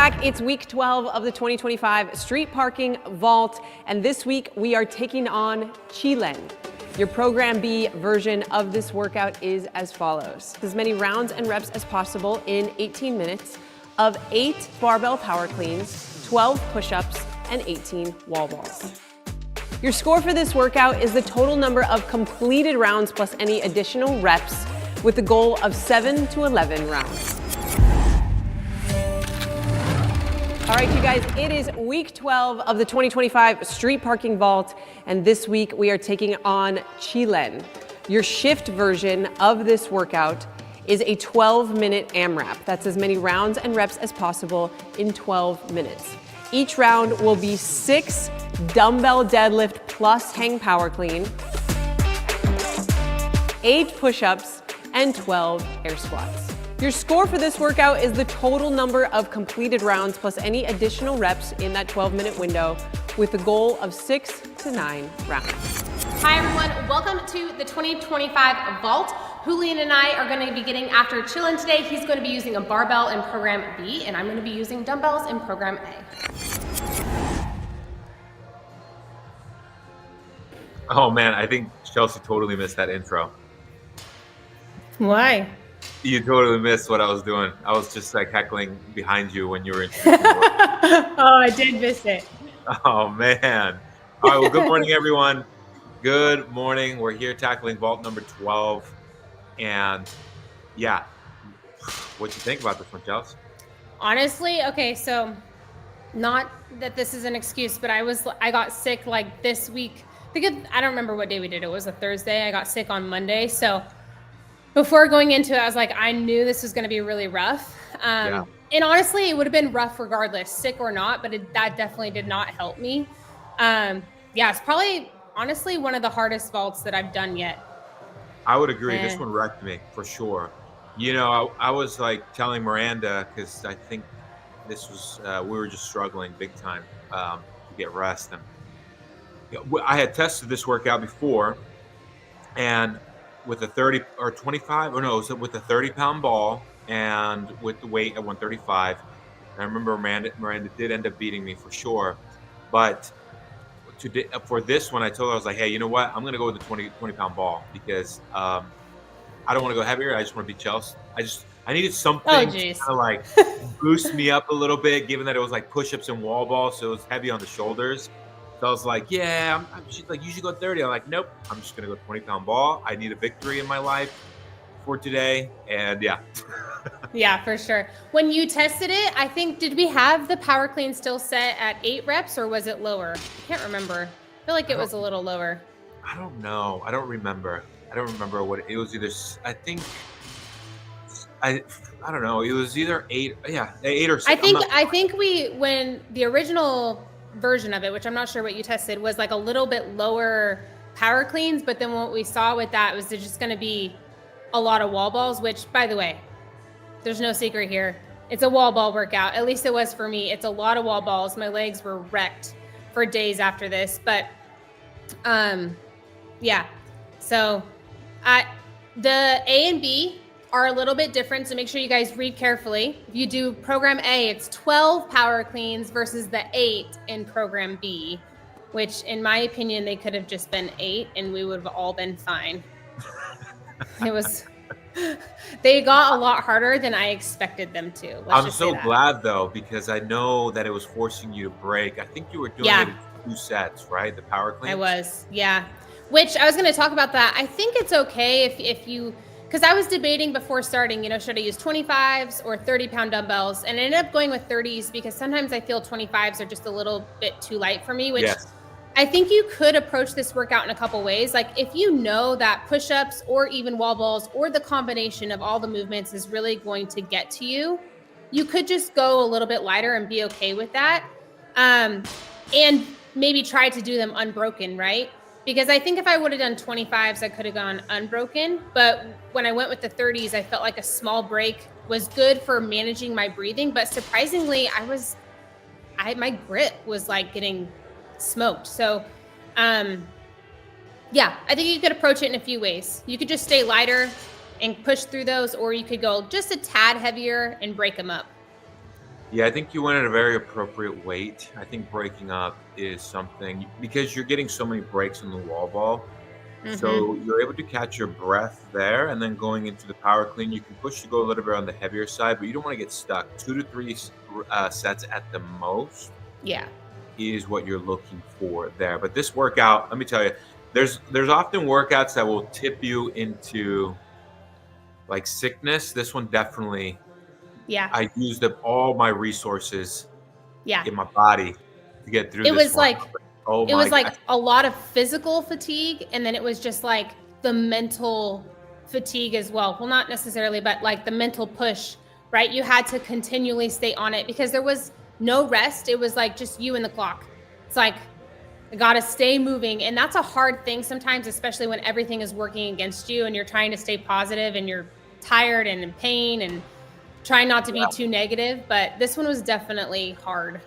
back. It's week 12 of the 2025 Street Parking Vault. And this week we are taking on QUILIN. Your Program B version of this workout is as follows. As many rounds and reps as possible in 18 minutes of 8 barbell power cleans, 12 push-ups, and 18 wall balls. Your score for this workout is the total number of completed rounds plus any additional reps with the goal of 7 to 11 rounds. All right, you guys, it is week 12 of the 2025 Street Parking Vault, and this week we are taking on QUILIN. Your shift version of this workout is a 12-minute AMRAP. That's as many rounds and reps as possible in 12 minutes. Each round will be 6 dumbbell deadlift plus hang power clean, 8 push-ups, and 12 air squats. Your score for this workout is the total number of completed rounds plus any additional reps in that 12-minute window with the goal of 6 to 9 rounds. Hi everyone, welcome to the 2025 Vault. QUILIN and I are going to be getting after QUILIN today. He's going to be using a barbell in Program B, and I'm going to be using dumbbells in Program A. Oh man, I think Chelsea totally missed that intro. Why? You totally missed what I was doing. I was just like heckling behind you when you were introducing the work. Oh, I did miss it. Oh man. All right, well, good morning, everyone. Good morning. We're here tackling vault number 12. And yeah, what'd you think about this one, Chelsea? Honestly, okay, so not that this is an excuse, but I got sick like this week. Because I don't remember what day we did. It was a Thursday. I got sick on Monday. So before going into it, I was like, I knew this was going to be really rough. And honestly, it would have been rough regardless, sick or not, but that definitely did not help me. Yeah, it's probably, honestly, one of the hardest vaults that I've done yet. I would agree. This one wrecked me for sure. You know, I was like telling Miranda, because I think this was, we were just struggling big time to get rest. And I had tested this workout before, and with a 30 or 25, or no, it was with a 30-pound ball and with the weight at 135. And I remember Miranda did end up beating me for sure. But for this one, I told her, I was like, hey, you know what? I'm going to go with the 20-pound ball because I don't want to go heavier. I just want to beat Chelsea. I needed something to kind of like boost me up a little bit, given that it was like push-ups and wall balls, so it was heavy on the shoulders. So I was like, yeah, she's like, you should go 30. I'm like, nope, I'm just going to go 20-pound ball. I need a victory in my life for today. And yeah. Yeah, for sure. When you tested it, I think, did we have the power clean still set at 8 reps or was it lower? I can't remember. I feel like it was a little lower. I don't know. I don't remember. What it was either. I think, I don't know. It was either 8. Yeah, 8 or 6. I think when the original version of it, which I'm not sure what you tested, was like a little bit lower power cleans, but then what we saw with that was there's just going to be a lot of wall balls, which, by the way, there's no secret here. It's a wall ball workout. At least it was for me. It's a lot of wall balls. My legs were wrecked for days after this, but yeah. So the A and B are a little bit different, so make sure you guys read carefully. If you do Program A, it's 12 power cleans versus the 8 in Program B, which in my opinion, they could have just been 8 and we would have all been fine. They got a lot harder than I expected them to. I'm so glad though, because I know that it was forcing you to break. I think you were doing it in 2 sets, right? The power cleans? I was, yeah. Which I was gonna talk about that. I think it's okay if you, because I was debating before starting, should I use 25s or 30-pound dumbbells? And I ended up going with 30s because sometimes I feel 25s are just a little bit too light for me, which I think you could approach this workout in a couple ways. Like if you know that push-ups or even wall balls or the combination of all the movements is really going to get to you, you could just go a little bit lighter and be okay with that. And maybe try to do them unbroken, right? Because I think if I would have done 25s, I could have gone unbroken. But when I went with the 30s, I felt like a small break was good for managing my breathing. But surprisingly, my grip was like getting smoked. So, yeah, I think you could approach it in a few ways. You could just stay lighter and push through those, or you could go just a tad heavier and break them up. Yeah, I think you went at a very appropriate weight. I think breaking up is something because you're getting so many breaks on the wall ball. Hmm. So you're able to catch your breath there, and then going into the power clean, you can push to go a little bit on the heavier side, but you don't want to get stuck. 2 to 3 sets at the most Yeah. is what you're looking for there. But this workout, let me tell you, there's often workouts that will tip you into like sickness. This one definitely, Yeah. I used up all my resources Yeah. in my body to get through It this was one. like Oh it my was gosh. like a lot of physical fatigue, and then it was just like the mental fatigue as well. Well, not necessarily, but like the mental push, right? You had to continually stay on it because there was no rest. It was like just you and the clock. It's like I got to stay moving, and that's a hard thing sometimes, especially when everything is working against you and you're trying to stay positive and you're tired and in pain and trying not to be too negative, but this one was definitely hard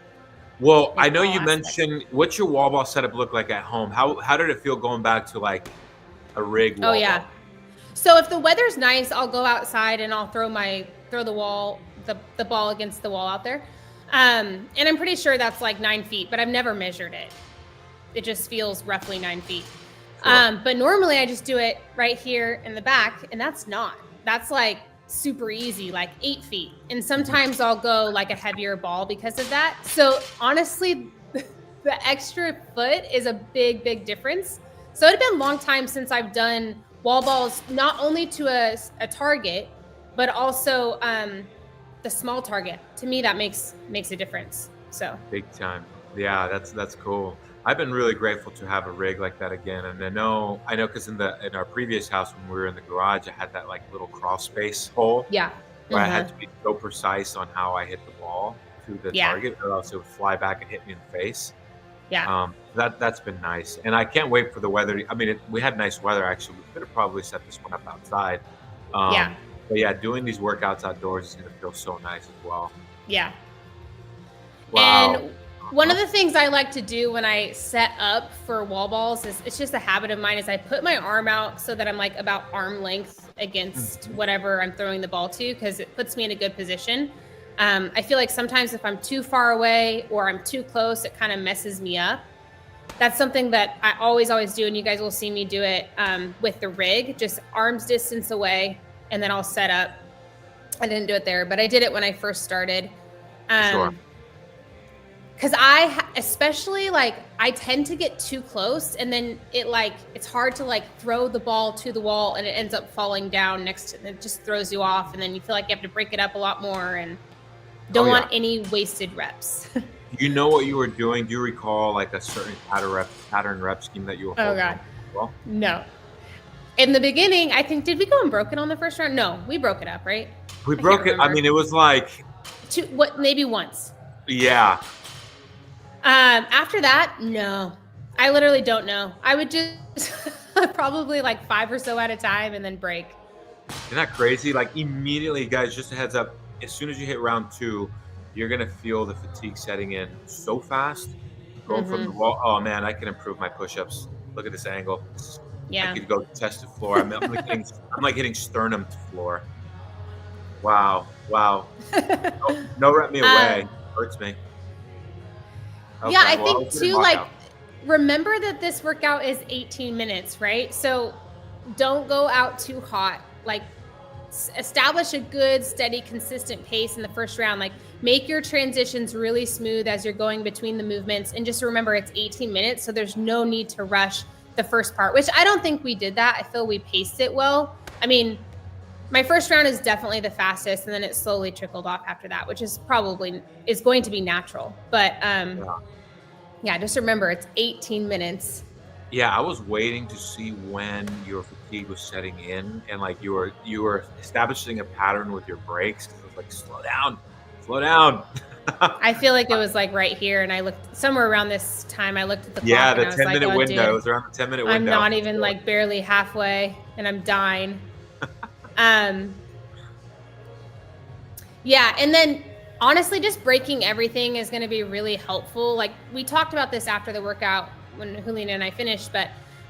Well, in I know all you aspects. mentioned what's your wall ball setup look like at home? How did it feel going back to like a rig Oh wall yeah. ball? So if the weather's nice, I'll go outside and I'll throw the ball against the wall out there. And I'm pretty sure that's like 9 feet, but I've never measured it. It just feels roughly 9 feet. Sure. But normally I just do it right here in the back, and that's like super easy, like 8 feet. And Mhm. sometimes I'll go like a heavier ball because of that. So honestly, the extra foot is a big, big difference. So it had been a long time since I've done wall balls, not only to a target, but also the small target. To me, that makes a difference. So Big time. Yeah, that's cool. I've been really grateful to have a rig like that again. And I know because in our previous house when we were in the garage, I had that like little crawl space hole yeah. where I had Uh-huh. to be so precise on how I hit the ball to the Yeah. target, or else it would fly back and hit me in the face. Yeah. That's been nice, and I can't wait for the weather. I mean, we had nice weather actually. We could have probably set this one up outside, Yeah. but yeah, doing these workouts outdoors is going to feel so nice as well. Yeah. Wow. And one Uh-huh. of the things I like to do when I set up for wall balls is it's just a habit of mine is I put my arm out so that I'm like about arm length against Mhm. whatever I'm throwing the ball to because it puts me in a good position. I feel like sometimes if I'm too far away or I'm too close, it kind of messes me up. That's something that I always do, and you guys will see me do it with the rig, just arms distance away, and then I'll set up. I didn't do it there, but I did it when I first started. Sure. Um, because especially like I tend to get too close, and then it's hard to like throw the ball to the wall, and it ends up falling down next to it. Just throws you off, and then you feel like you have to break it up a lot more, and Oh don't want yeah. any wasted reps. Do you know what you were doing? Do you recall like a certain pattern rep scheme that you were Oh following? god, As well, no. In the beginning, I think did we go unbroken on the first round? No, we broke it up, right? we I can't broke it. I remember. mean, it was like, Two, what? Maybe once. yeah. After that, no. I literally don't know. I would just probably like 5 or so at a time and then break. Isn't that crazy? Like immediately, guys, just a heads up. As soon as you hit round two, you're gonna feel the fatigue setting in so fast. Going from the Hmm. wall. Oh man, I can improve my push-ups. Look at this angle. I Yeah. could go chest to floor. I'm like hitting sternum to floor. Wow, wow. No, no, rep me away. um, Hurts me. yeah, Okay, I well, I think was gonna too, walk like, out. remember that this workout is 18 minutes, right? So don't go out too hot. Like, establish a good, steady, consistent pace in the first round. Like, make your transitions really smooth as you're going between the movements. And just remember, it's 18 minutes. So there's no need to rush the first part, which I don't think we did that. I feel we paced it well. I mean, my first round is definitely the fastest, and then it slowly trickled off after that, which is going to be natural. But Yeah. yeah, just remember it's 18 minutes. Yeah, I was waiting to see when your fatigue was setting in, and like you were establishing a pattern with your brakes. It was like, slow down, slow down. I feel like it was like right here, and I looked somewhere around this time. I looked at the clock, Yeah, and the I was ten like, minute "Oh, window. It dude, was around the 10-minute I'm window not for even sure. like barely halfway, and I'm dying." Um, Yeah, and then honestly, just breaking everything is going to be really helpful. Like we talked about this after the workout when Julina and I finished, but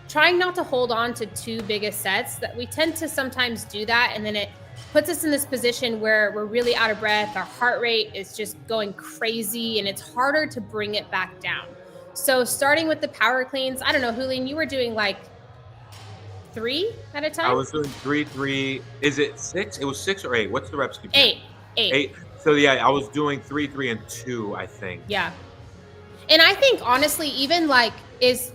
trying not to hold on to too big a sets that we tend to sometimes do that, and then it puts us in this position where we're really out of breath. Our heart rate is just going crazy and it's harder to bring it back down. So starting with the power cleans, I don't know, Julian, you were doing like 3 at a I time? was doing 3-3. Is it 6? It was 6 or 8. What's the reps keep doing? 8. 8. So yeah, I was doing 3-3 and 2, I think. Yeah. And I think honestly, even like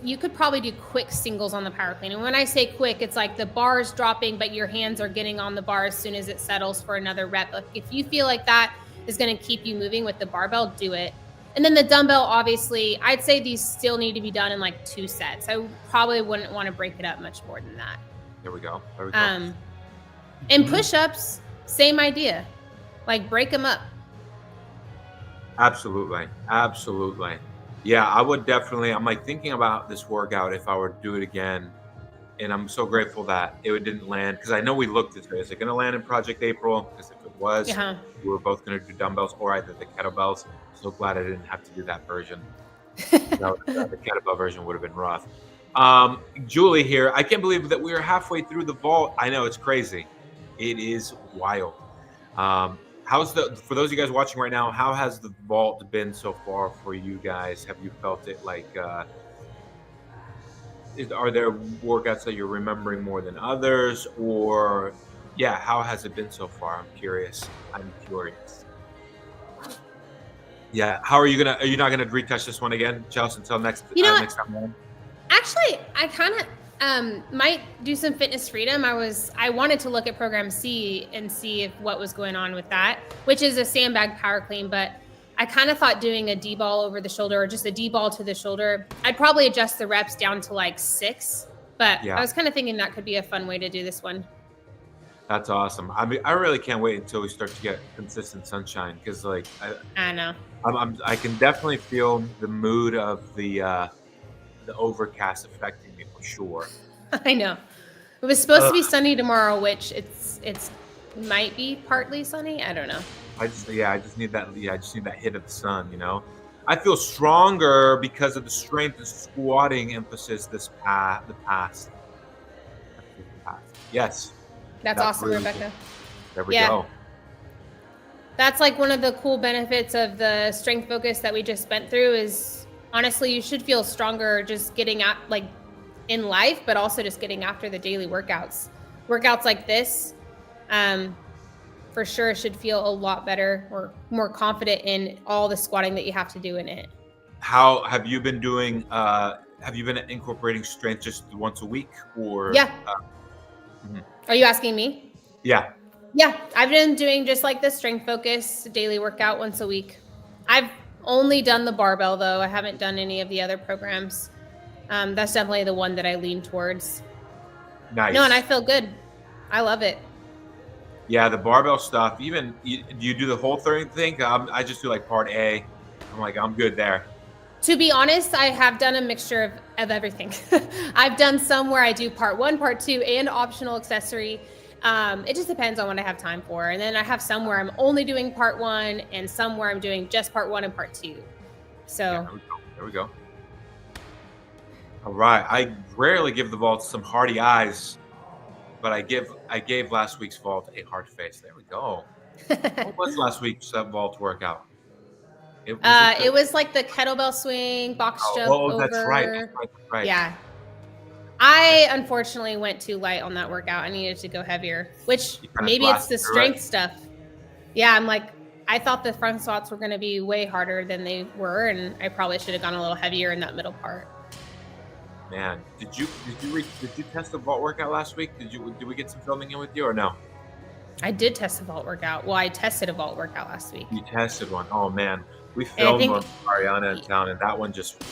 you could probably do quick singles on the power clean. And when I say quick, it's like the bar is dropping, but your hands are getting on the bar as soon as it settles for another rep. Like if you feel like that is going to keep you moving with the barbell, do it. And then the dumbbell, obviously, I'd say these still need to be done in like 2 sets. I probably wouldn't want to break it up much more than that. There we go. And push-ups, same idea. Like break them up. Absolutely. Absolutely. Yeah, I would definitely. I'm like thinking about this workout if I were to do it again. And I'm so grateful that it didn't land, because I know we looked at it. Is it going to land in Project April? Because if it was, we were both going to do dumbbells or either the kettlebells. So glad I didn't have to do that version. The kettlebell version would have been rough. Julie here. I can't believe that we are halfway through the vault. I know, it's crazy. It is wild. For those of you guys watching right now, how has the vault been so far for you guys? Have you felt it like, are there workouts that you're remembering more than others, or yeah, how has it been so far? I'm curious. Yeah. Are you not gonna retouch this one again, Chelsea, until next time? Actually, I kind of might do some Fitness Freedom. I wanted to look at Program C and see what was going on with that, which is a sandbag power clean, but I kind of thought doing a D ball over the shoulder or just a D ball to the shoulder, I'd probably adjust the reps down to like 6, but I was kind of thinking that could be a fun way to do this one. That's awesome. I mean, I really can't wait until we start to get consistent sunshine, because like I know I can definitely feel the mood of the overcast affecting me for sure. I know. It was supposed to be sunny tomorrow, which it's might be partly sunny. I don't know. I just need that. Yeah, I just need that hit of the sun. You know, I feel stronger because of the strength and squatting emphasis the past. Yes. That's awesome, really Rebecca. Cool. There we go. That's like one of the cool benefits of the strength focus that we just went through is, honestly, you should feel stronger just getting out like in life, but also just getting after the daily workouts. Workouts like this, for sure should feel a lot better or more confident in all the squatting that you have to do in it. How have you been doing? Have you been incorporating strength just once a week, or? Yeah. Are you asking me? Yeah. Yeah, I've been doing just like the strength focus daily workout once a week. I've only done the barbell though. I haven't done any of the other programs. That's definitely the one that I lean towards. Nice. No, and I feel good. I love it. Yeah, the barbell stuff. Even you do the whole thing. I just do like part A. I'm good there. To be honest, I have done a mixture of everything. I've done some where I do part 1, part 2, and optional accessory. It just depends on what I have time for. And then I have some where I'm only doing part 1 and some where I'm doing just part 1 and part 2. So yeah, there we go. All right. I rarely give the vault some hearty eyes, but I gave last week's vault a heart face. There we go. What was last week's vault workout? It was like the kettlebell swing, box jump over. That's right. Yeah. I unfortunately went too light on that workout. I needed to go heavier, which maybe it's the strength stuff. Yeah, I thought the front squats were going to be way harder than they were, and I probably should have gone a little heavier in that middle part. Man, did you test the vault workout last week? Did we get some filming in with you or no? I did test a vault workout. Well, I tested a vault workout last week. You tested one. Oh man, we filmed one with Ariana in town, and that one just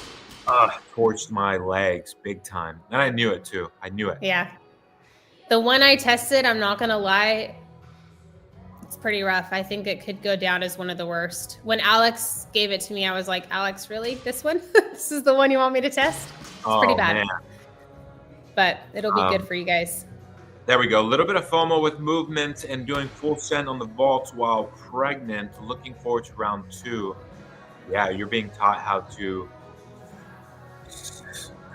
torched my legs big time. And I knew it too. I knew it. Yeah. The one I tested, I'm not going to lie, it's pretty rough. I think it could go down as one of the worst. When Alex gave it to me, I was like, Alex, really? This one? This is the one you want me to test? It's pretty bad. Man. But it'll be good for you guys. There we go. A little bit of FOMO with movement and doing full send on the vaults while pregnant. Looking forward to round 2. Yeah, you're being taught how to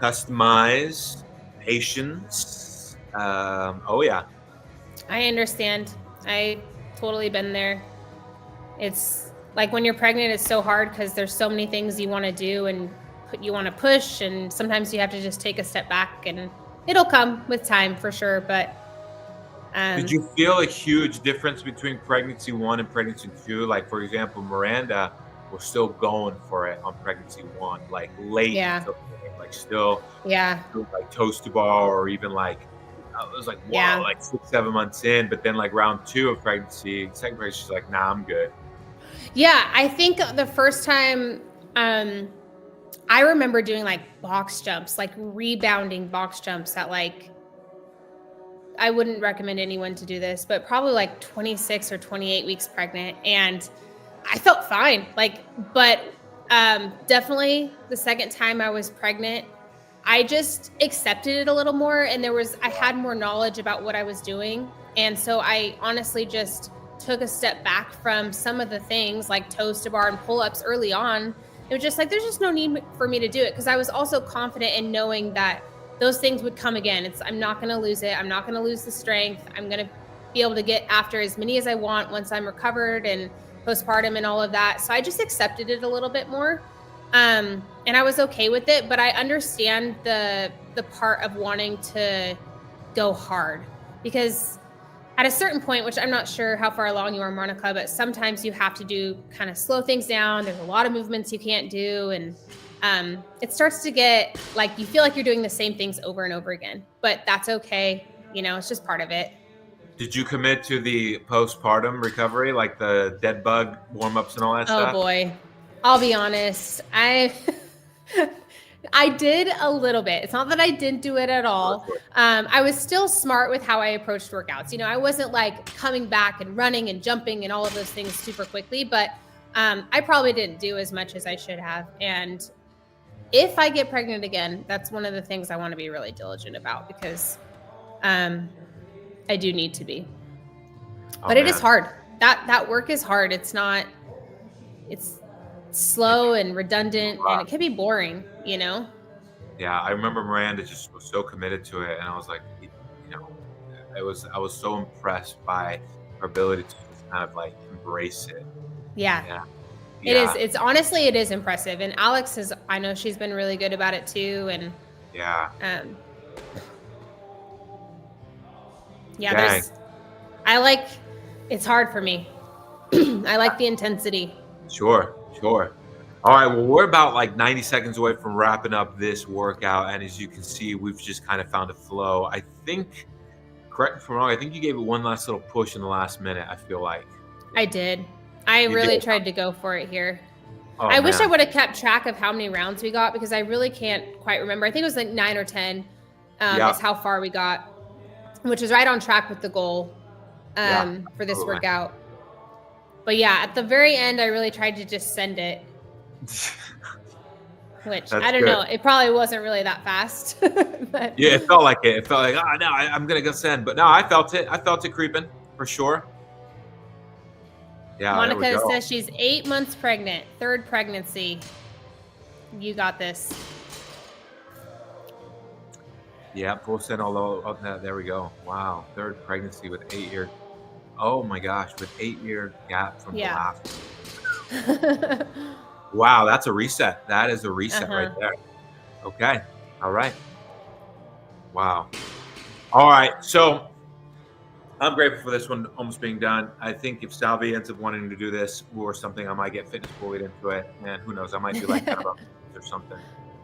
customize patience. Oh yeah. I understand. I totally been there. It's like when you're pregnant, it's so hard because there's so many things you want to do and you want to push, and sometimes you have to just take a step back, and it'll come with time for sure. But Did you feel a huge difference between pregnancy 1 and pregnancy 2? Like, for example, Miranda was still going for it on pregnancy 1, like late, yeah, like still yeah, like toast to bar, or even like it was like wow, yeah. like 6-7 months in. But then like round 2 of pregnancy, second pregnancy, she's like, nah, I'm good. Yeah, I think the first time, I remember doing like box jumps, like rebounding box jumps at like, I wouldn't recommend anyone to do this, but probably like 26 or 28 weeks pregnant. And I felt fine. Like, but definitely the second time I was pregnant, I just accepted it a little more. And I had more knowledge about what I was doing. And so I honestly just took a step back from some of the things like toes to bar and pull-ups early on. It was just like, there's just no need for me to do it. Because I was also confident in knowing that those things would come again. I'm not going to lose it. I'm not going to lose the strength. I'm going to be able to get after as many as I want once I'm recovered and postpartum and all of that. So I just accepted it a little bit more. And I was okay with it, but I understand the part of wanting to go hard, because at a certain point, which I'm not sure how far along you are, Monica, but sometimes you have to do kind of slow things down. There's a lot of movements you can't do. And it starts to get like, you feel like you're doing the same things over and over again, but that's okay. You know, it's just part of it. Did you commit to the postpartum recovery, like the dead bug warm-ups and all that stuff? Oh boy. I'll be honest. I did a little bit. It's not that I didn't do it at all. I was still smart with how I approached workouts. You know, I wasn't like coming back and running and jumping and all of those things super quickly, but I probably didn't do as much as I should have. And if I get pregnant again, that's one of the things I want to be really diligent about, because I do need to be. But it is hard. That work is hard. It's slow and redundant, and it can be boring, you know? Yeah, I remember Miranda just was so committed to it, and I was like, you know, I was so impressed by her ability to just kind of like embrace it. Yeah. It is. It's honestly, it is impressive. And Alex I know she's been really good about it too. And yeah, it's hard for me. I like the intensity. Sure. All right, well, we're about like 90 seconds away from wrapping up this workout, and as you can see, we've just kind of found a flow. I think, correct me if I'm wrong, I think you gave it one last little push in the last minute, I feel like. I did. I really tried to go for it here. Oh, I wish I would have kept track of how many rounds we got, because I really can't quite remember. I think it was like 9 or 10 is how far we got, which is right on track with the goal for this workout. But yeah, at the very end, I really tried to just send it. Which I don't know. It probably wasn't really that fast. But. Yeah, it felt like it. It felt like, oh no, I'm gonna go send. But no, I felt it. I felt it creeping for sure. Yeah. Monica says she's 8 months pregnant, 3rd pregnancy. You got this. Yeah, full send all there we go. Wow, 3rd pregnancy with 8-year. Oh my gosh, with 8-year gap from the last. Wow, that's a reset. That is a reset right there. Okay. All right. Wow. All right. So I'm grateful for this one almost being done. I think if Salvi ends up wanting to do this or something, I might get fitness bullied into it. And who knows, I might do like kind of or something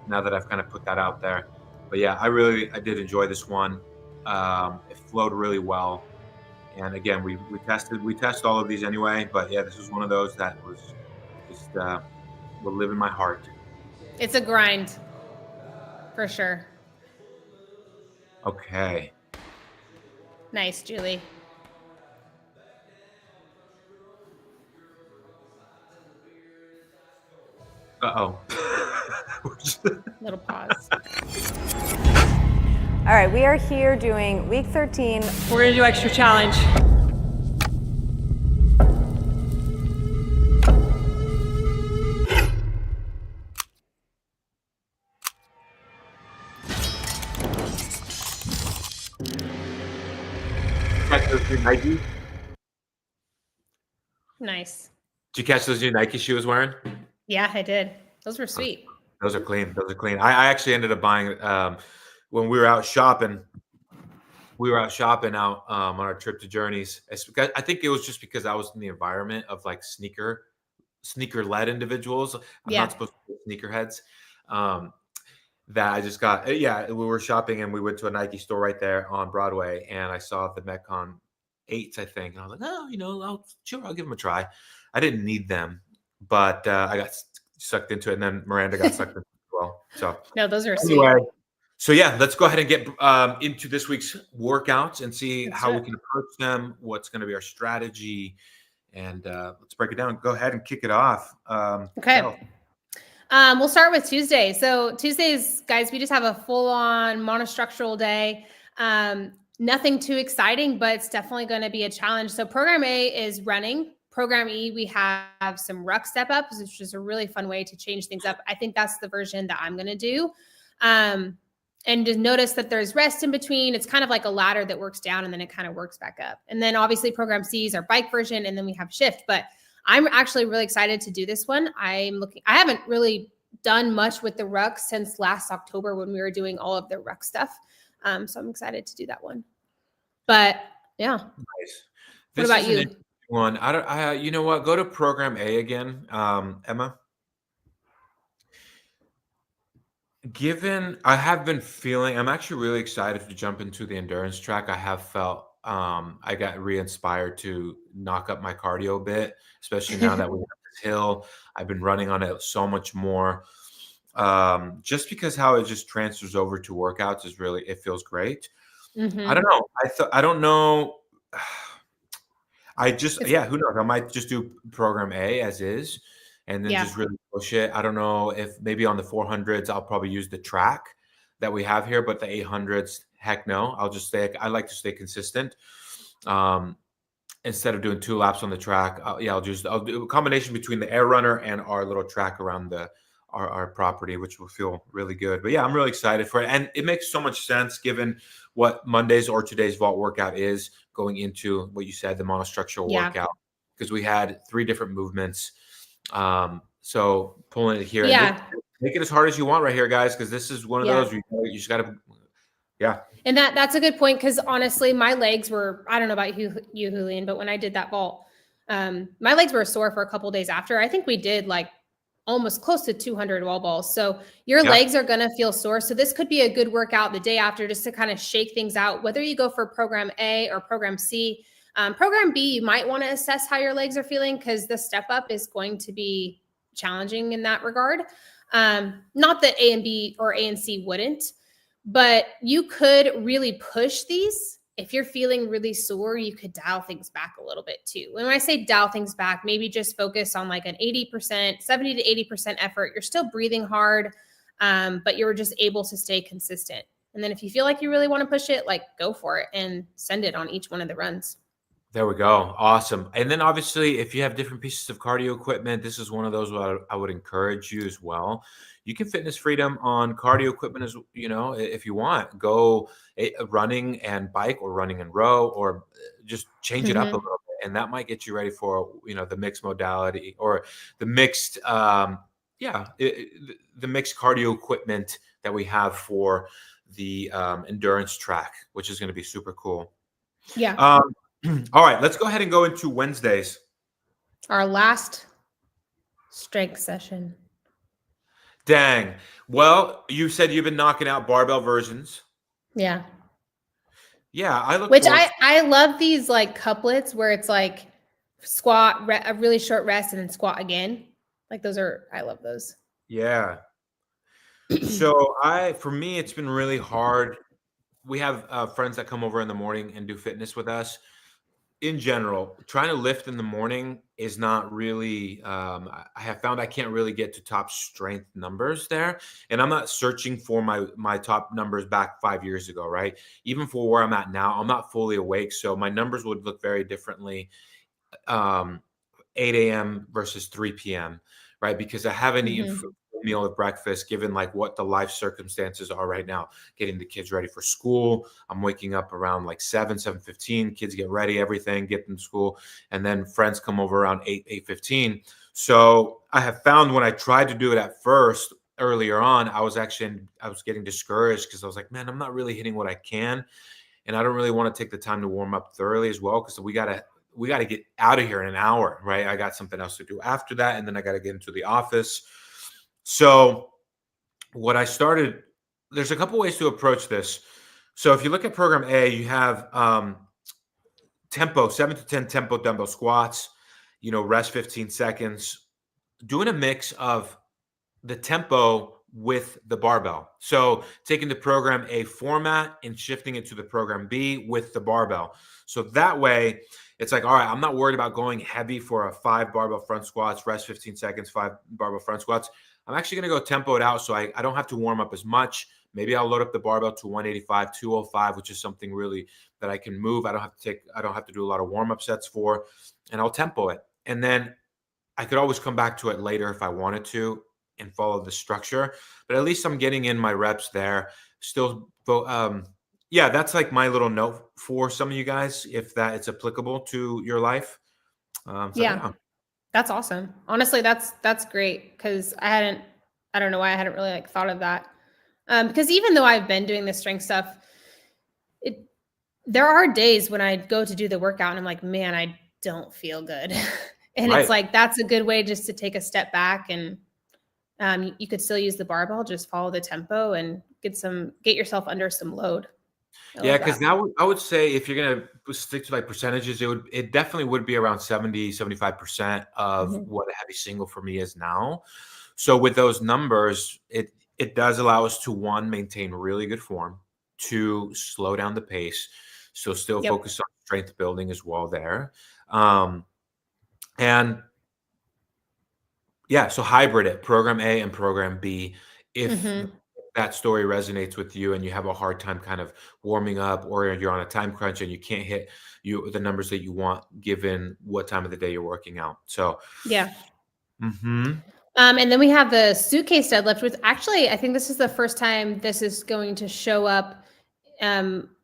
now that I've kind of put that out there. But yeah, I did enjoy this one. It flowed really well. And again, we tested all of these anyway, but yeah, this was one of those that was just will live in my heart. It's a grind, for sure. Okay. Nice, Julie. Uh-oh. Little pause. All right, we are here doing week 13. We're gonna do extra challenge. Check those 390. Nice. Did you catch those new Nike shoes wearing? Yeah, I did. Those were sweet. Those are clean. Those are clean. I actually ended up buying when we were out shopping. We were out shopping out on our trip to Journeys. I think it was just because I was in the environment of like sneaker led individuals. I'm not supposed to be sneakerheads. That I just got. Yeah, we were shopping and we went to a Nike store right there on Broadway, and I saw the Metcon 8s, I think, and I was like, oh, I'll give them a try. I didn't need them, but I got sucked into it, and then Miranda got sucked into it as well. So no, those are anyway, sweet. so yeah, let's go ahead and get into this week's workouts and see how we can approach them. What's going to be our strategy, and let's break it down. Go ahead and kick it off. Okay. We'll start with Tuesday. So Tuesdays, guys, we just have a full-on monostructural day. Nothing too exciting, but it's definitely going to be a challenge. So program A is running. Program E, we have some ruck step-ups, which is a really fun way to change things up. I think that's the version that I'm going to do. And just notice that there's rest in between. It's kind of like a ladder that works down and then it kind of works back up. And then obviously program C is our bike version, and then we have shift. But I'm actually really excited to do this one. I haven't really done much with the ruck since last October when we were doing all of the ruck stuff. So I'm excited to do that one. But yeah. Nice. What about you? One. You know what? Go to program A again, Emma. I have been feeling, I'm actually really excited to jump into the endurance track. I have felt I got re-inspired to knock up my cardio a bit, especially now that we have this hill. I've been running on it so much more. Just because how it just transfers over to workouts is really, it feels great. Mm-hmm. I don't know. I don't know. Who knows? I might just do program A as is and then just really push it. I don't know if maybe on the 400s, I'll probably use the track that we have here, but the 800s, heck no. I like to stay consistent. Instead of doing 2 laps on the track, I'll do a combination between the air runner and our little track around our property, which will feel really good. But yeah, I'm really excited for it. And it makes so much sense given what Monday's or today's vault workout is going into what you said, the monostructural workout, because we had 3 different movements. So pulling it here, and make it as hard as you want right here, guys, because this is one of those you just got to, And that's a good point, because honestly, my legs were, I don't know about you, Julian, but when I did that vault, my legs were sore for a couple of days after. I think we did like almost close to 200 wall balls. So your legs are going to feel sore. So this could be a good workout the day after, just to kind of shake things out, whether you go for program A or program C. Program B, you might want to assess how your legs are feeling, because the step up is going to be challenging in that regard. Not that A and B or A and C wouldn't, but you could really push these. If you're feeling really sore, you could dial things back a little bit too. When I say dial things back, maybe just focus on like an 80%, 70 to 80% effort. You're still breathing hard, but you're just able to stay consistent. And then if you feel like you really want to push it, like go for it and send it on each one of the runs. There we go. Awesome. And then obviously, if you have different pieces of cardio equipment, this is one of those where I would encourage you as well. You can fitness freedom on cardio equipment as if you want. Go running and bike, or running and row, or just change it up a little bit, and that might get you ready for the mixed modality, or the mixed the mixed cardio equipment that we have for the endurance track, which is going to be super cool. Yeah. All right, let's go ahead and go into Wednesdays. Our last strength session. Dang. Well, you said you've been knocking out barbell versions. Yeah. Yeah, I love these like couplets where it's like squat, a really short rest, and then squat again. Like I love those. Yeah. So for me, it's been really hard. We have friends that come over in the morning and do fitness with us. In general, trying to lift in the morning is not really, I have found I can't really get to top strength numbers there. And I'm not searching for my top numbers back 5 years ago, right? Even for where I'm at now, I'm not fully awake. So my numbers would look very differently 8 a.m. versus 3 p.m., right? Because I haven't eaten meal at breakfast, given like what the life circumstances are right now, getting the kids ready for school. I'm waking up around like 7:15, kids get ready, everything, get them to school. And then friends come over around 8:15. So I have found when I tried to do it at first earlier on, I was getting discouraged because I was like, man, I'm not really hitting what I can. And I don't really want to take the time to warm up thoroughly as well, because we got to get out of here in an hour, right? I got something else to do after that, and then I got to get into the office. So what I started, there's a couple ways to approach this. So if you look at program A, you have tempo, 7 to 10 tempo dumbbell squats, rest 15 seconds, doing a mix of the tempo with the barbell. So taking the program A format and shifting it to the program B with the barbell. So that way it's like, all right, I'm not worried about going heavy for a 5 barbell front squats, rest 15 seconds, 5 barbell front squats. I'm actually going to go tempo it out so I don't have to warm up as much. Maybe I'll load up the barbell to 185, 205, which is something really that I can move. I don't have to do a lot of warm-up sets for, and I'll tempo it. And then I could always come back to it later if I wanted to and follow the structure, but at least I'm getting in my reps there. Still, yeah, that's like my little note for some of you guys, if that it's applicable to your life. Yeah, that's awesome. Honestly, that's great, because I don't know why I hadn't really like thought of that. Because even though I've been doing the strength stuff, there are days when I go to do the workout and I'm like, man, I don't feel good. And Right. it's like, that's a good way just to take a step back, and you could still use the barbell, just follow the tempo and get yourself under some load. Yeah, because I would say if you're going to stick to like percentages, it definitely would be around 70-75% of what a heavy single for me is now. So with those numbers, it does allow us to, one, maintain really good form, two, slow down the pace, so still focus on strength building as well there. And yeah, so hybrid it, program A and program B. If that story resonates with you and you have a hard time kind of warming up, or you're on a time crunch and you can't hit the numbers that you want given what time of the day you're working out. So yeah. and then we have the suitcase deadlift, which actually I think this is the first time this is going to show up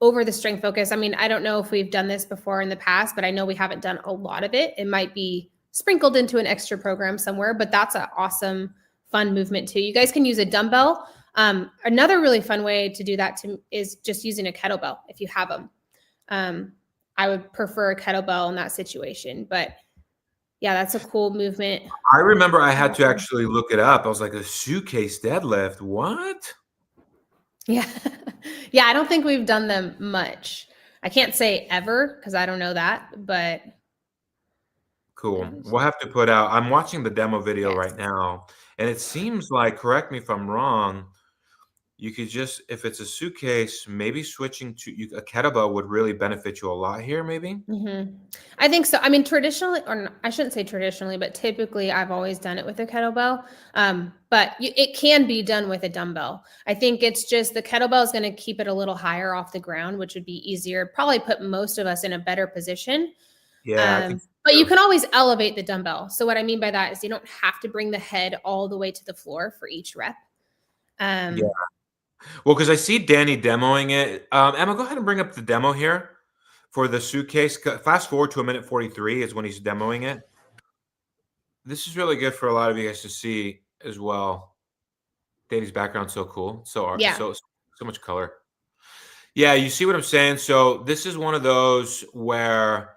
over the strength focus. I mean, I don't know if we've done this before in the past, but I know we haven't done a lot of it. It might be sprinkled into an extra program somewhere, but that's an awesome, fun movement too. You guys can use a dumbbell. Another really fun way to do that is just using a kettlebell if you have them. I would prefer a kettlebell in that situation, but yeah, that's a cool movement. I remember I had to actually look it up. I was like, a suitcase deadlift? What? Yeah. Yeah, I don't think we've done them much. I can't say ever because I don't know that, but cool. We'll have to put out, I'm watching the demo video right now, and it seems like, correct me if I'm wrong, you could just, if it's a suitcase, maybe switching to a kettlebell would really benefit you a lot here, maybe? I think so. I mean, traditionally, or I shouldn't say traditionally, but typically I've always done it with a kettlebell. But it can be done with a dumbbell. I think it's just the kettlebell is going to keep it a little higher off the ground, which would be easier, probably put most of us in a better position. Yeah, I think but you can always elevate the dumbbell. So what I mean by that is you don't have to bring the head all the way to the floor for each rep. Yeah. Well, because I see Danny demoing it. Emma, go ahead and bring up the demo here for the suitcase. Fast forward to 1:43 is when he's demoing it. This is really good for a lot of you guys to see as well. Danny's background's so cool. So much color. Yeah, you see what I'm saying? So this is one of those where,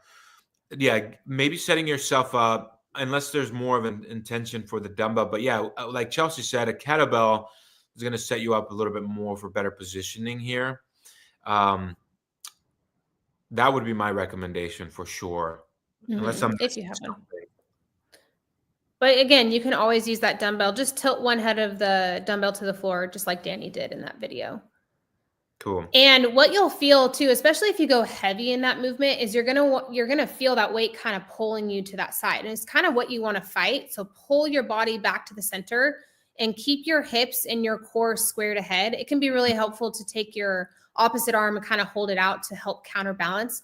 yeah, maybe setting yourself up, unless there's more of an intention for the dumbbell. But yeah, like Chelsea said, a kettlebell is going to set you up a little bit more for better positioning here. That would be my recommendation for sure. Unless I'm if you have one. But again, you can always use that dumbbell. Just tilt one head of the dumbbell to the floor, just like Danny did in that video. Cool. And what you'll feel too, especially if you go heavy in that movement, is you're gonna feel that weight kind of pulling you to that side, and it's kind of what you want to fight. So pull your body back to the center and keep your hips and your core squared ahead. It can be really helpful to take your opposite arm and kind of hold it out to help counterbalance.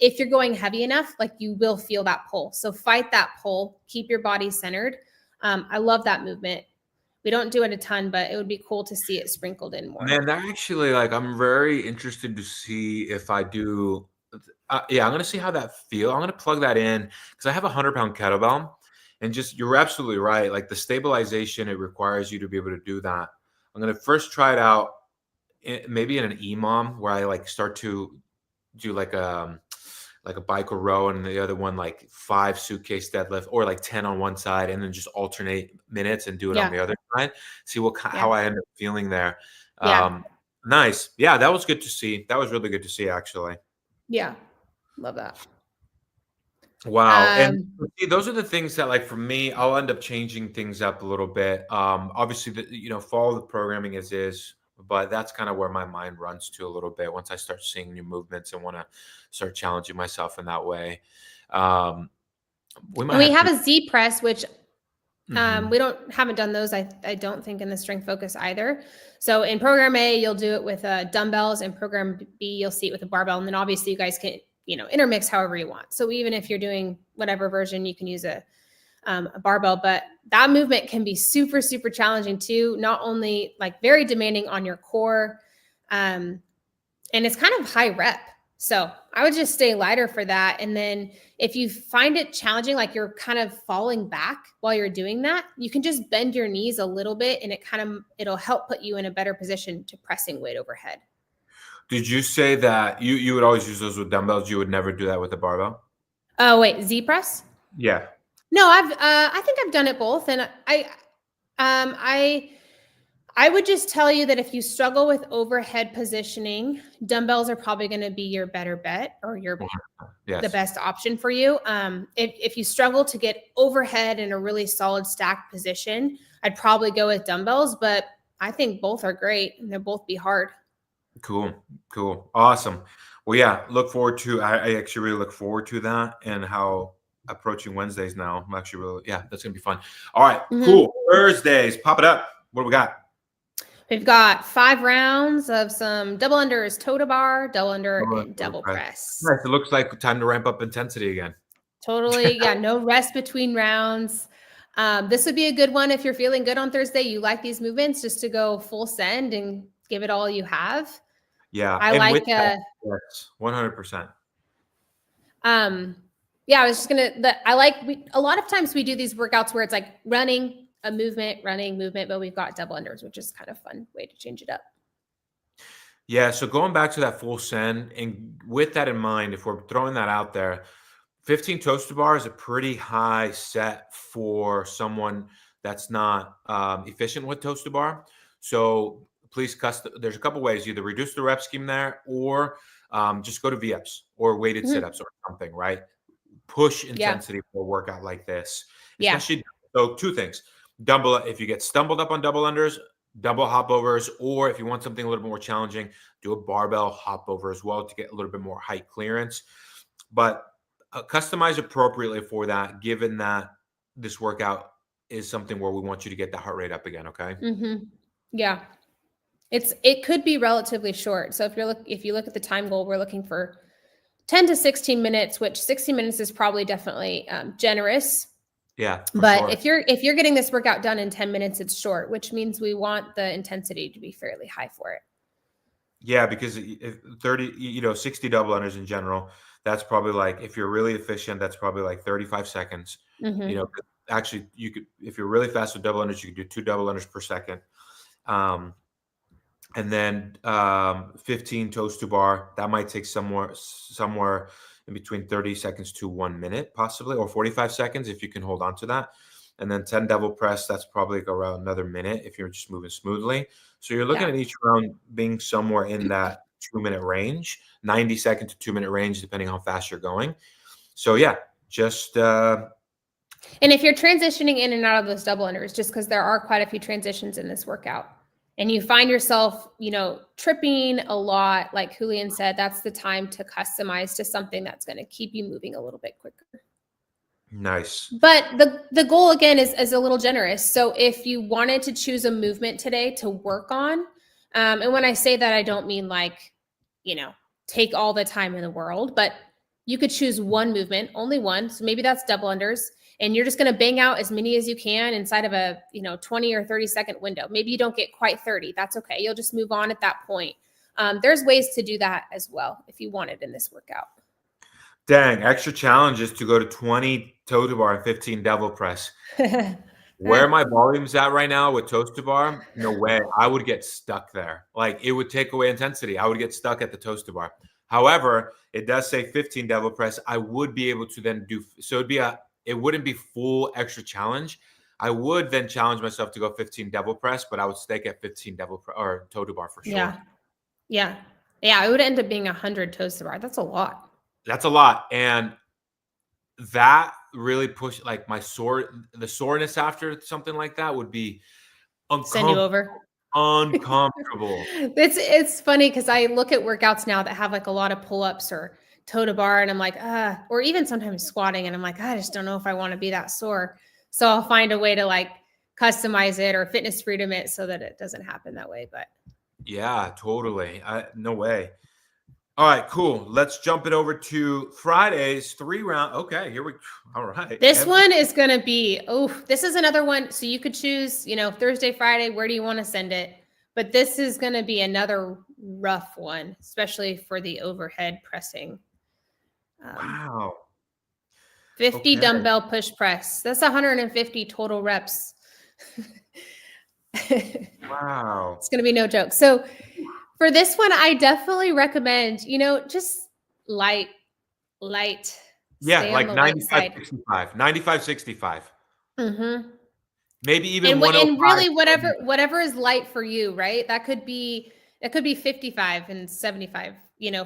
If you're going heavy enough, like you will feel that pull. So fight that pull, keep your body centered. I love that movement. We don't do it a ton, but it would be cool to see it sprinkled in more. Man, that actually, like, I'm very interested to see if I do. Yeah, I'm gonna see how that feel. I'm gonna plug that in because I have a 100-pound kettlebell, and just you're absolutely right. Like the stabilization it requires you to be able to do that. I'm gonna first try it out, maybe in an EMOM where I like start to do like a bike or row, and the other one like 5 suitcase deadlift, or like 10 on one side, and then just alternate minutes and do it on the other side. See how I end up feeling there. Nice. Yeah, that was good to see. That was really good to see, actually. Yeah, love that. Wow. And see, those are the things that, like, for me, I'll end up changing things up a little bit. Obviously, follow the programming as is, but that's kind of where my mind runs to a little bit once I start seeing new movements and want to start challenging myself in that way. We have a Z press, which we haven't done those. I don't think in the strength focus either. So in program A, you'll do it with dumbbells, and program B, you'll see it with a barbell. And then obviously you guys can, intermix however you want. So even if you're doing whatever version, you can use a barbell, but that movement can be super, super challenging too. Not only like very demanding on your core, and it's kind of high rep. So I would just stay lighter for that. And then if you find it challenging, like you're kind of falling back while you're doing that, you can just bend your knees a little bit, and it'll help put you in a better position to pressing weight overhead. Did you say that you would always use those with dumbbells? You would never do that with a barbell? Oh, wait, Z press? Yeah. No, I think I've done it both. And I would just tell you that if you struggle with overhead positioning, dumbbells are probably going to be your better bet, or the best option for you. If you struggle to get overhead in a really solid stacked position, I'd probably go with dumbbells, but I think both are great and they'll both be hard. Cool. Awesome. Well, yeah, I actually really look forward to that, and how approaching Wednesdays now. I'm actually that's going to be fun. All right, cool. Thursdays, pop it up. What do we got? We've got 5 rounds of some double unders, toe to bar, double under, and double press. Nice. It looks like time to ramp up intensity again. Totally. Yeah. No rest between rounds. This would be a good one if you're feeling good on Thursday. You like these movements, just to go full send and give it all you have. Yeah. I like yes, 100%. Yeah, I was just a lot of times we do these workouts where it's like running, a movement, but we've got double unders, which is kind of a fun way to change it up. Yeah. So going back to that full send, and with that in mind, if we're throwing that out there, 15 toes to bar is a pretty high set for someone that's not efficient with toes to bar. So please there's a couple ways: either reduce the rep scheme there, or just go to VFs or weighted sit-ups or something, right? Push intensity for a workout like this. Especially, so 2 things. If you get stumbled up on double unders, double hop overs, or if you want something a little bit more challenging, do a barbell hop over as well to get a little bit more height clearance. But customize appropriately for that, given that this workout is something where we want you to get the heart rate up again. Okay. Yeah. It could be relatively short. So if you look at the time goal, we're looking for 10 to 16 minutes, which 60 minutes is probably definitely generous. Yeah. But if you're getting this workout done in 10 minutes, it's short, which means we want the intensity to be fairly high for it. Yeah, because if 60 double unders in general, that's probably like, if you're really efficient, that's probably like 35 seconds. Actually, if you're really fast with double unders, you can do 2 double unders per second. And then 15 toes to bar, that might take somewhere in between 30 seconds to 1 minute, possibly, or 45 seconds if you can hold on to that. And then 10 double press, that's probably around another minute if you're just moving smoothly. So you're looking at each round being somewhere in that 2-minute range, 90 second to 2-minute range, depending on how fast you're going. So yeah, just and if you're transitioning in and out of those double unders, just because there are quite a few transitions in this workout, and you find yourself, tripping a lot, like QUILIN said, that's the time to customize to something that's going to keep you moving a little bit quicker. Nice. But the goal, again, is a little generous. So if you wanted to choose a movement today to work on, and when I say that, I don't mean like, take all the time in the world, but you could choose one movement, only one. So maybe that's double unders. and you're just going to bang out as many as you can inside of a, 20 or 30-second window. Maybe you don't get quite 30. That's okay. You'll just move on at that point. There's ways to do that as well if you wanted in this workout. Dang, extra challenge is to go to 20 toe to bar and 15 devil press. Where my volume's at right now with toes to bar, no way. I would get stuck there. Like, it would take away intensity. I would get stuck at the toes to bar. However, it does say 15 devil press. I would be able to then do, so it wouldn't be full extra challenge. I would then challenge myself to go 15 devil press, but I would stake at 15 or toe to bar for sure. Yeah. It would end up being 100 toes to bar. That's a lot. That's a lot. And that really pushed, like, the soreness after something like that would be send you over. Uncomfortable. It's funny because I look at workouts now that have like a lot of pull-ups or toe to bar, and I'm like, or even sometimes squatting, and I'm like, I just don't know if I want to be that sore. So I'll find a way to like customize it or fitness freedom it so that it doesn't happen that way. But yeah, totally. No way. All right, cool. Let's jump it over to Friday's 3-round. Okay, all right. This one is going to be, this is another one. So you could choose, Thursday, Friday, where do you want to send it? But this is going to be another rough one, especially for the overhead pressing. Wow. 50 dumbbell push press. That's 150 total reps. Wow. It's going to be no joke. So for this one, I definitely recommend, just light. Yeah, like 95-65. 95-65. Mm-hmm. Maybe even and really whatever is light for you, right? That could be 55 and 75,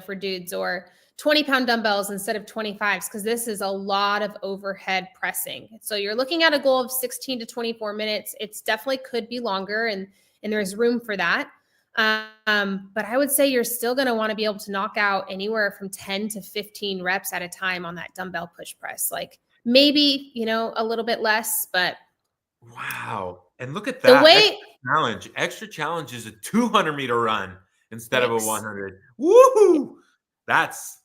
for dudes, or 20-pound dumbbells instead of 25s, because this is a lot of overhead pressing. So you're looking at a goal of 16 to 24 minutes. It's definitely could be longer, and there's room for that. But I would say you're still going to want to be able to knock out anywhere from 10 to 15 reps at a time on that dumbbell push press. Like maybe, a little bit less, but. Wow. And look at that. Extra challenge is a 200-meter run instead of a 100. Woohoo! That's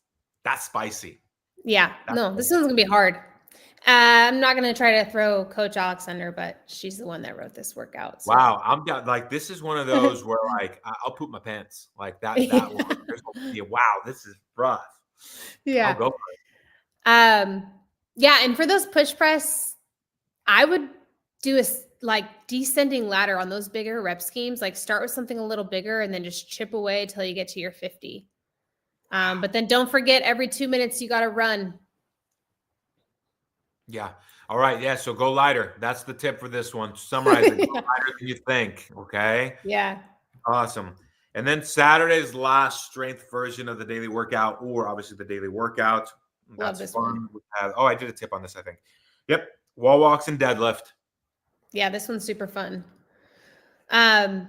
spicy. Yeah. This one's going to be hard. I'm not going to try to throw Coach Alex under, but she's the one that wrote this workout. So. Wow. I'm down. Like, this is one of those where, like, I'll poop my pants. Like that one. Wow, this is rough. Yeah. I'll go for it. Yeah. And for those push press, I would do a descending ladder on those bigger rep schemes. Like, start with something a little bigger and then just chip away till you get to your 50. But then don't forget, every 2 minutes you got to run. Yeah. All right. Yeah. So go lighter. That's the tip for this one. Summarize it. Go lighter than you think. Okay. Yeah. Awesome. And then Saturday's last strength version of the daily workout, or obviously the daily workout. Love this one. I did a tip on this, I think. Yep. Wall walks and deadlift. Yeah. This one's super fun. I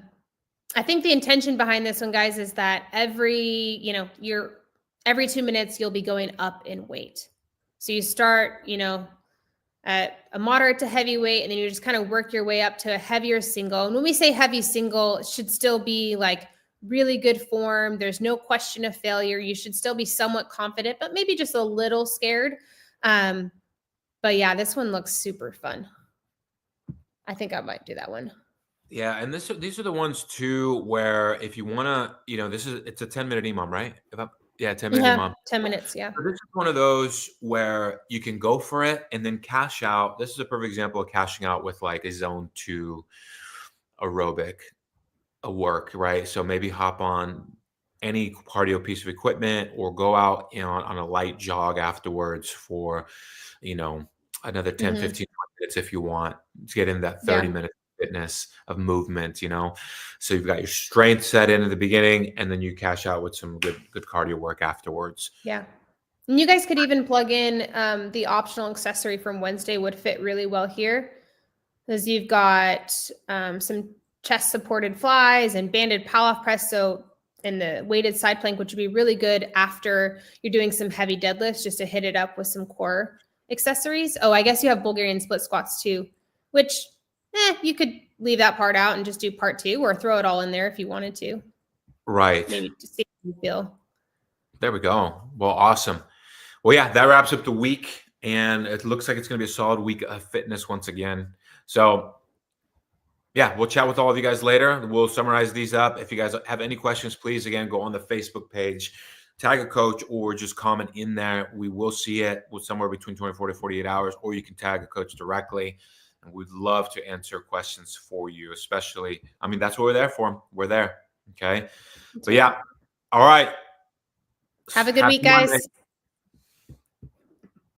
think the intention behind this one, guys, is that every 2 minutes you'll be going up in weight. So you start, at a moderate to heavy weight, and then you just kind of work your way up to a heavier single. And when we say heavy single, it should still be like really good form. There's no question of failure. You should still be somewhat confident, but maybe just a little scared. But yeah, this one looks super fun. I think I might do that one. Yeah, and these are the ones too where if you want to, it's a 10-minute EMOM, right? 10-minute EMOM. 10 minutes, yeah. So this is one of those where you can go for it and then cash out. This is a perfect example of cashing out with like a zone 2 aerobic work, right? So maybe hop on any cardio piece of equipment or go out on a light jog afterwards for, another 10, 15 minutes if you want to get in that 30-minute fitness of movement, so you've got your strength set in at the beginning, and then you cash out with some good cardio work afterwards. Yeah. And you guys could even plug in the optional accessory from Wednesday would fit really well here, because you've got some chest supported flies and banded Palloff press. So, and the weighted side plank, which would be really good after you're doing some heavy deadlifts, just to hit it up with some core accessories. Oh, I guess you have Bulgarian split squats too, which you could leave that part out and just do part 2, or throw it all in there if you wanted to. Right. Maybe to see how you feel. There we go. Well, awesome. Well, yeah, that wraps up the week. And it looks like it's going to be a solid week of fitness once again. So yeah, we'll chat with all of you guys later. We'll summarize these up. If you guys have any questions, please, again, go on the Facebook page, tag a coach, or just comment in there. We will see it with somewhere between 24 to 48 hours, or you can tag a coach directly. And we'd love to answer questions for you, especially, I mean, that's what we're there for. We're there. Okay. But yeah. All right. Have a good week, guys.